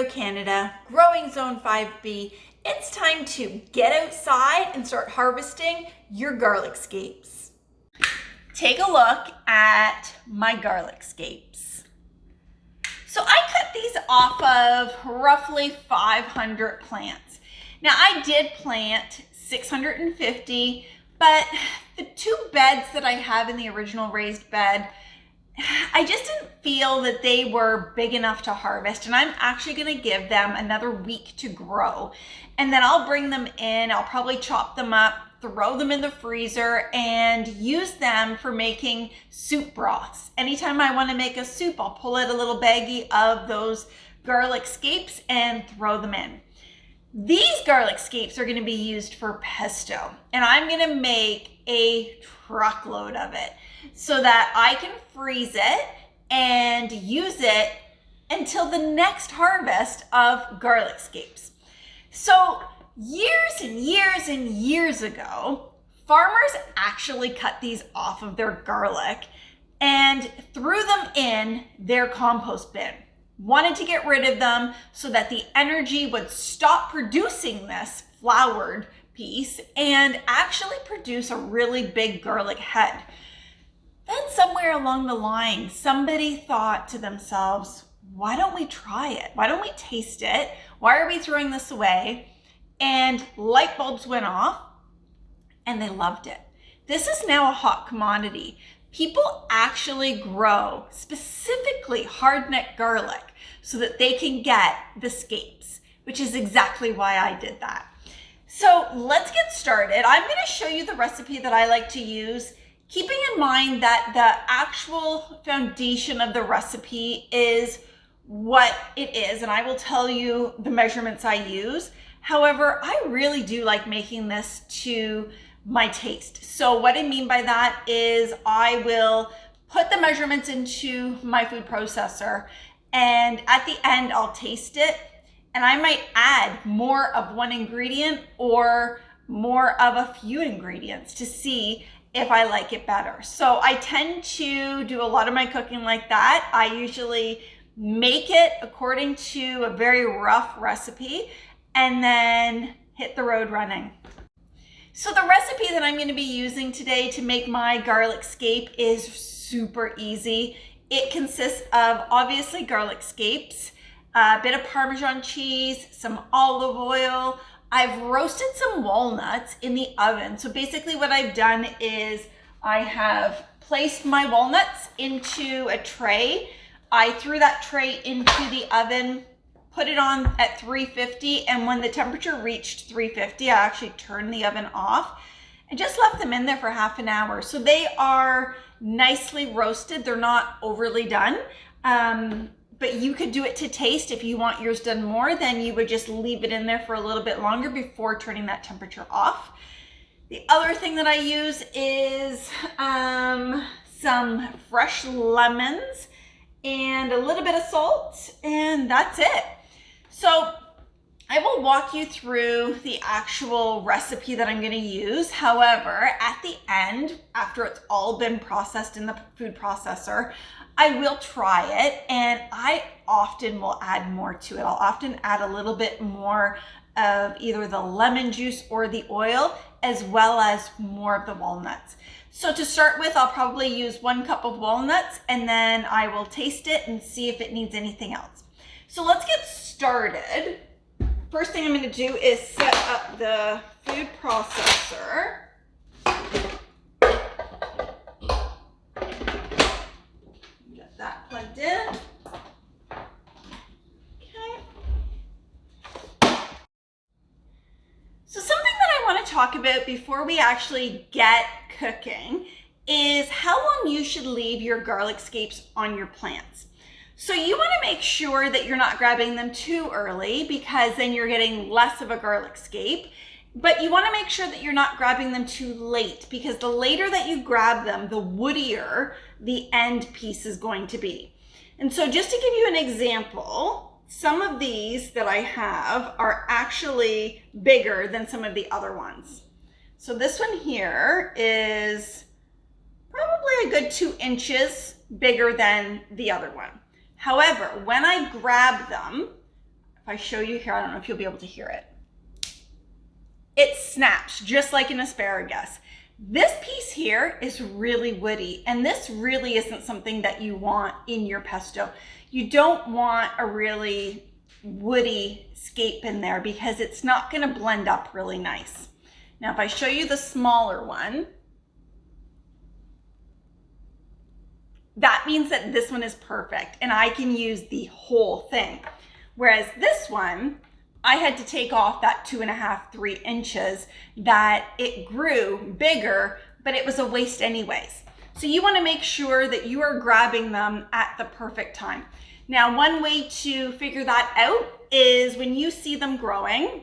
Ontario, Canada, growing zone 5B, it's time to get outside and start harvesting your garlic scapes. Take a look at my garlic scapes. So I cut these off of roughly 500 plants. Now I did plant 650, but the two beds that I have in the original raised bed, I just didn't feel that they were big enough to harvest, and I'm actually going to give them another week to grow, and then I'll bring them in. I'll probably chop them up, throw them in the freezer, and use them for making soup broths. Anytime I want to make a soup, I'll pull out a little baggie of those garlic scapes and throw them in. These garlic scapes are going to be used for pesto, and I'm going to make a truckload of it so that I can freeze it and use it until the next harvest of garlic scapes. So years and years and years ago, farmers actually cut these off of their garlic and threw them in their compost bin. Wanted to get rid of them so that the energy would stop producing this floured piece and actually produce a really big garlic head. Then somewhere along the line, somebody thought to themselves, why don't we try it? Why don't we taste it? Why are we throwing this away? And light bulbs went off and they loved it. This is now a hot commodity. People actually grow specifically hardneck garlic so that they can get the scapes, which is exactly why I did that. So let's get started. I'm going to show you the recipe that I like to use, keeping in mind that the actual foundation of the recipe is what it is, and I will tell you the measurements I use. However, I really do like making this to my taste. So what I mean by that is I will put the measurements into my food processor, and at the end I'll taste it, and I might add more of one ingredient or more of a few ingredients to see if I like it better. So I tend to do a lot of my cooking like that. I usually make it according to a very rough recipe and then hit the road running. So the recipe that I'm going to be using today to make my garlic scape is super easy. It consists of obviously garlic scapes, a bit of Parmesan cheese, some olive oil. I've roasted some walnuts in the oven. So basically what I've done is I have placed my walnuts into a tray. I threw that tray into the oven, put it on at 350, and when the temperature reached 350, I actually turned the oven off and just left them in there for half an hour. So they are nicely roasted. They're not overly done, but you could do it to taste. If you want yours done more, then you would just leave it in there for a little bit longer before turning that temperature off. The other thing that I use is some fresh lemons and a little bit of salt, and that's it. So I will walk you through the actual recipe that I'm going to use. However, at the end, after it's all been processed in the food processor, I will try it, and I often will add more to it. I'll often add a little bit more of either the lemon juice or the oil, as well as more of the walnuts. So to start with, I'll probably use 1 cup of walnuts, and then I will taste it and see if it needs anything else. So let's get started. First thing I'm going to do is set up the food processor. Get that plugged in. Okay. So something that I want to talk about before we actually get cooking is how long you should leave your garlic scapes on your plants. So you want to make sure that you're not grabbing them too early, because then you're getting less of a garlic scape. But you want to make sure that you're not grabbing them too late, because the later that you grab them, the woodier the end piece is going to be. And so just to give you an example, some of these that I have are actually bigger than some of the other ones. So this one here is probably a good 2 inches bigger than the other one. However, when I grab them, If I show you here, I don't know if you'll be able to hear it. It snaps just like an asparagus. This piece here is really woody, and this really isn't something that you want in your pesto. You don't want a really woody scape in there because it's not going to blend up really nice. Now, if I show you the smaller one, that means that this one is perfect and I can use the whole thing. Whereas this one, I had to take off that 2.5, 3 inches that it grew bigger, but it was a waste anyways. So you want to make sure that you are grabbing them at the perfect time. Now, one way to figure that out is when you see them growing,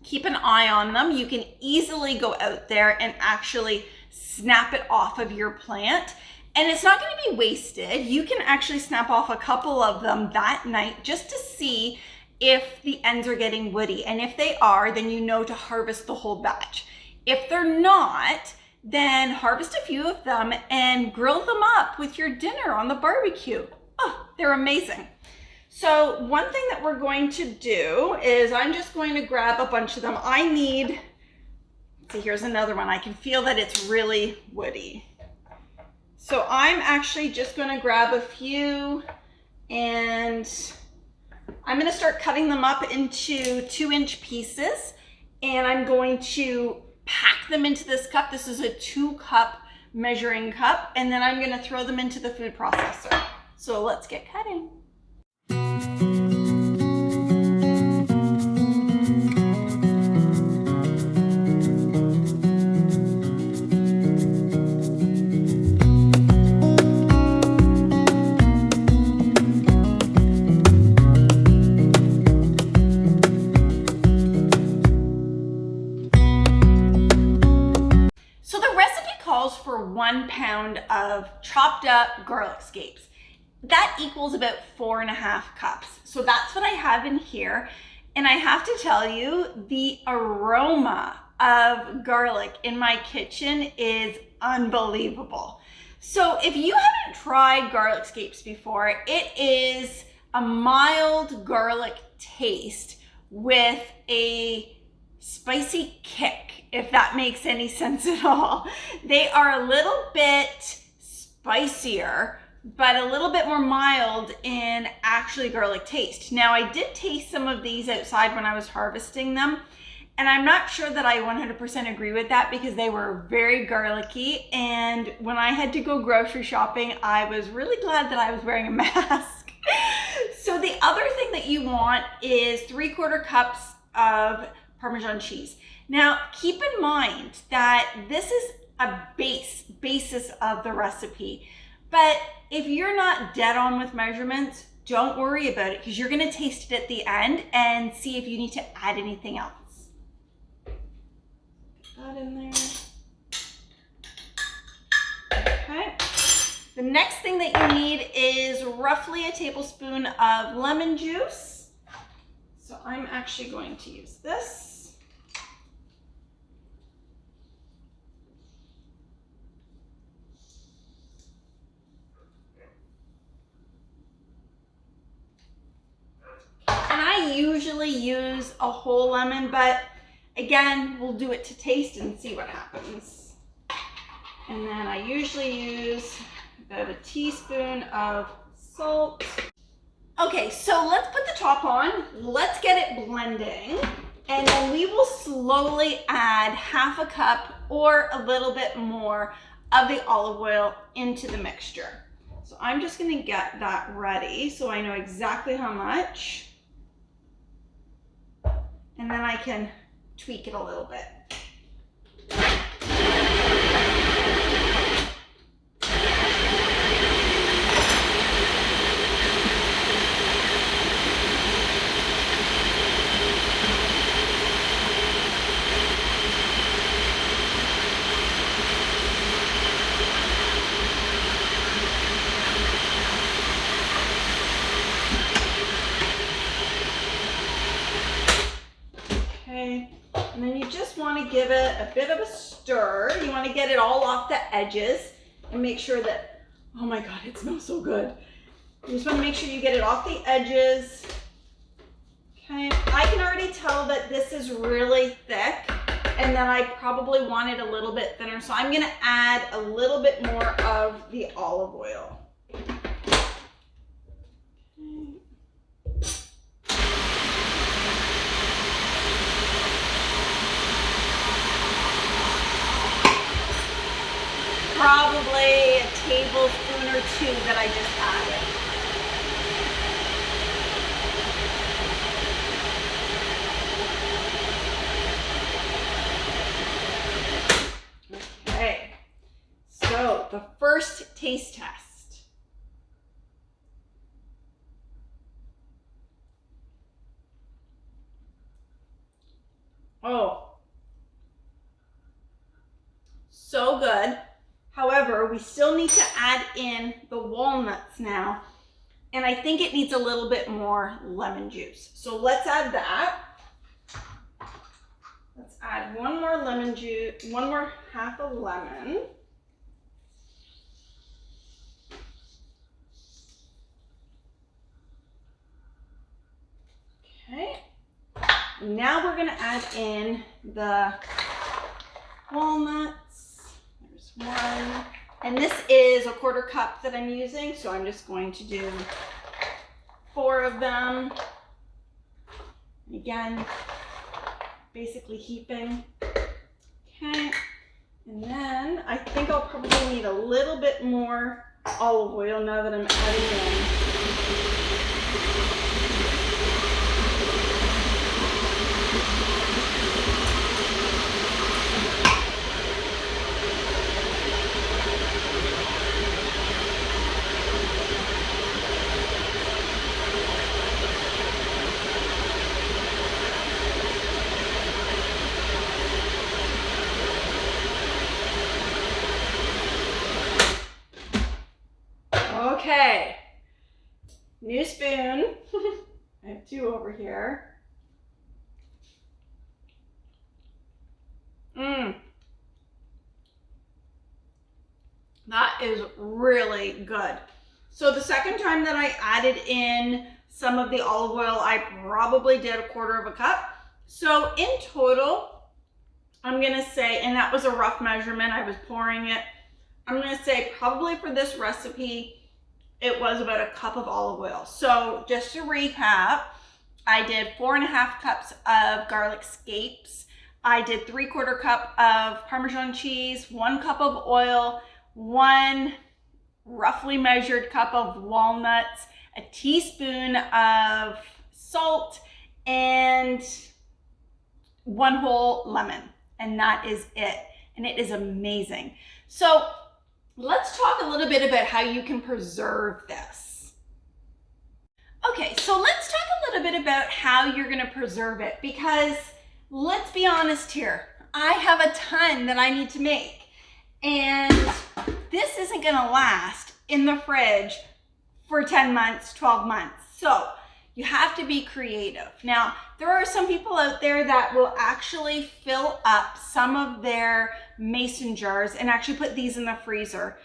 keep an eye on them. You can easily go out there and actually snap it off of your plant. And it's not going to be wasted. You can actually snap off a couple of them that night just to see if the ends are getting woody. And if they are, then you know to harvest the whole batch. If they're not, then harvest a few of them and grill them up with your dinner on the barbecue. Oh, they're amazing. So one thing that we're going to do is I'm just going to grab a bunch of them. I need, see, here's another one. I can feel that it's really woody. So I'm actually just going to grab a few and I'm going to start cutting them up into 2-inch pieces, and I'm going to pack them into this cup. This is a 2-cup measuring cup, and then I'm going to throw them into the food processor. So let's get cutting. For 1 pound of chopped up garlic scapes. That equals about 4.5 cups. So that's what I have in here. And I have to tell you, the aroma of garlic in my kitchen is unbelievable. So if you haven't tried garlic scapes before, it is a mild garlic taste with a spicy kick, if that makes any sense at all. They are a little bit spicier, but a little bit more mild in actually garlic taste. Now, I did taste some of these outside when I was harvesting them, and I'm not sure that I 100% agree with that because they were very garlicky, and when I had to go grocery shopping, I was really glad that I was wearing a mask. So the other thing that you want is 3/4 cups of Parmesan cheese. Now, keep in mind that this is a basis of the recipe, but if you're not dead on with measurements, don't worry about it because you're going to taste it at the end and see if you need to add anything else. Put that in there. Okay. The next thing that you need is roughly a tablespoon of lemon juice. So I'm actually going to use this. And I usually use a whole lemon, but again, we'll do it to taste and see what happens. And then I usually use about a teaspoon of salt. Okay, so let's put the top on. Let's get it blending. And then we will slowly add 1/2 cup or a little bit more of the olive oil into the mixture. So I'm just gonna get that ready so I know exactly how much. And then I can tweak it a little bit. And then you just want to give it a bit of a stir. You want to get it all off the edges and make sure that, oh my God, it smells so good. You just want to make sure you get it off the edges. Okay, I can already tell that this is really thick and that I probably want it a little bit thinner. So I'm gonna add a little bit more of the olive oil. Probably a tablespoon or two that I just added. Okay, so the first taste test. Oh, so good. However, we still need to add in the walnuts now, and I think it needs a little bit more lemon juice. So let's add that. Let's add one more lemon juice, one more half a lemon. Okay. Now we're gonna add in the walnuts. There's one. And this is a 1/4 cup that I'm using, so I'm just going to do 4 of them. Again, basically heaping. Okay. And then I think I'll probably need a little bit more olive oil now that I'm adding in. Okay, new spoon. I have 2 over here. That is really good. So the second time that I added in some of the olive oil, I probably did a 1/4 cup. So in total, I'm gonna say, and that was a rough measurement, I was pouring it. I'm gonna say probably for this recipe, it was about a cup of olive oil. So just to recap, I did 4.5 cups of garlic scapes. I did 3/4 cup of Parmesan cheese, 1 cup of oil, 1 roughly measured cup of walnuts, a teaspoon of salt, and 1 whole lemon. And that is it. And it is amazing. So let's talk a little bit about how you can preserve this. Okay, so let's talk a little bit about how you're gonna preserve it, because let's be honest here, I have a ton that I need to make, and this isn't gonna last in the fridge for 10 months, 12 months. So you have to be creative. Now, there are some people out there that will actually fill up some of their mason jars and actually put these in the freezer.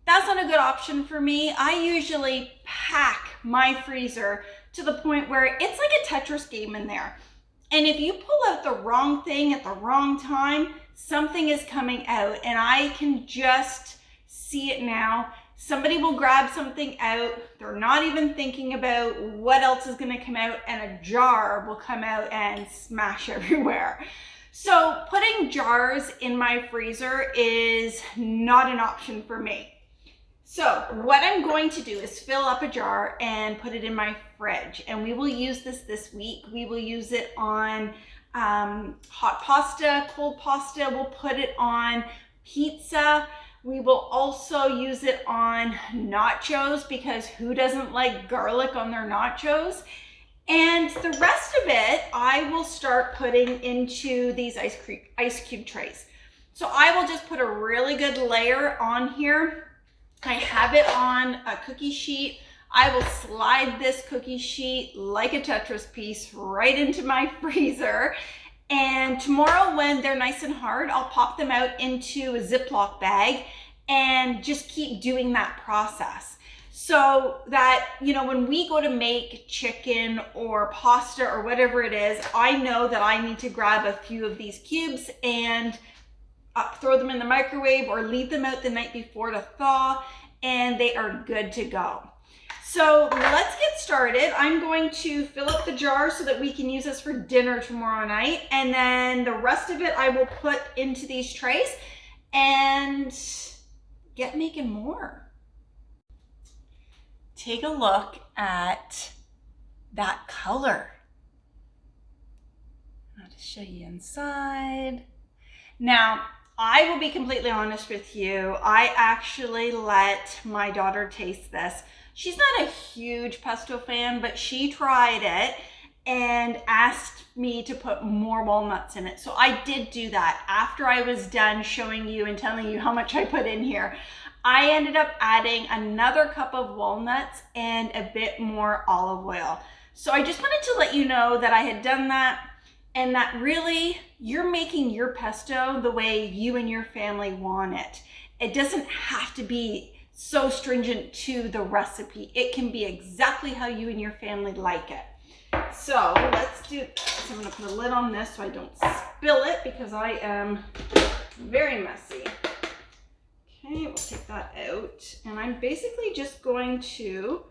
That's not a good option for me. I usually pack my freezer to the point where it's like a Tetris game in there. And if you pull out the wrong thing at the wrong time, something is coming out, and I can just see it now. Somebody will grab something out, they're not even thinking about what else is gonna come out, and a jar will come out and smash everywhere. So putting jars in my freezer is not an option for me. So what I'm going to do is fill up a jar and put it in my fridge, and we will use this week. We will use it on hot pasta, cold pasta. We'll put it on pizza. We will also use it on nachos, because who doesn't like garlic on their nachos? And the rest of it, I will start putting into these ice cube trays. So I will just put a really good layer on here. I have it on a cookie sheet. I will slide this cookie sheet like a Tetris piece right into my freezer. And tomorrow, when they're nice and hard, I'll pop them out into a Ziploc bag and just keep doing that process. so that, you know, when we go to make chicken or pasta or whatever it is, I know that I need to grab a few of these cubes and throw them in the microwave or leave them out the night before to thaw, and they are good to go. So let's get started. I'm going to fill up the jar so that we can use this for dinner tomorrow night, and then the rest of it I will put into these trays and get making more. Take a look at that color. I'll just show you inside. Now, I will be completely honest with you. I actually let my daughter taste this. She's not a huge pesto fan, but she tried it and asked me to put more walnuts in it. So I did do that. After I was done showing you and telling you how much I put in here, I ended up adding another cup of walnuts and a bit more olive oil. So I just wanted to let you know that I had done that, and that really you're making your pesto the way you and your family want it. It doesn't have to be so stringent to the recipe. It can be exactly how you and your family like it. So let's do this. I'm gonna put a lid on this so I don't spill it because I am very messy. Okay, we'll take that out. And I'm basically just going to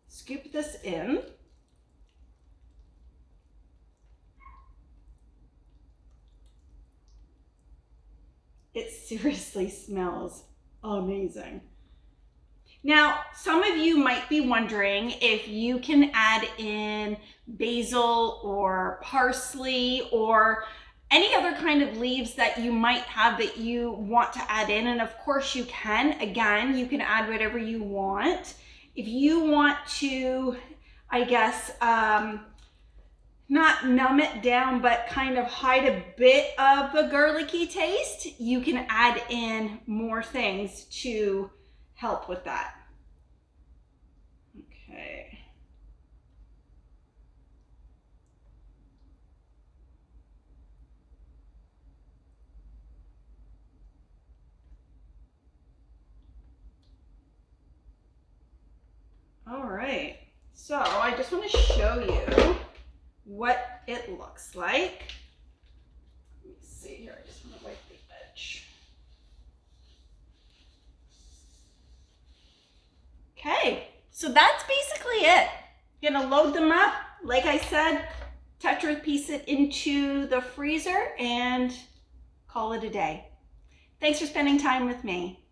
scoop this in. It seriously smells amazing. Now, some of you might be wondering if you can add in basil or parsley or any other kind of leaves that you might have that you want to add in. And of course you can. Again, you can add whatever you want. If you want to, I guess, not numb it down, but kind of hide a bit of the garlicky taste, you can add in more things to help with that. Okay. All right, so I just want to show you what it looks like. Let me see here, I just want to wipe the edge. Okay, so that's basically it. Gonna load them up, like I said, Tetra piece it into the freezer and call it a day. Thanks for spending time with me.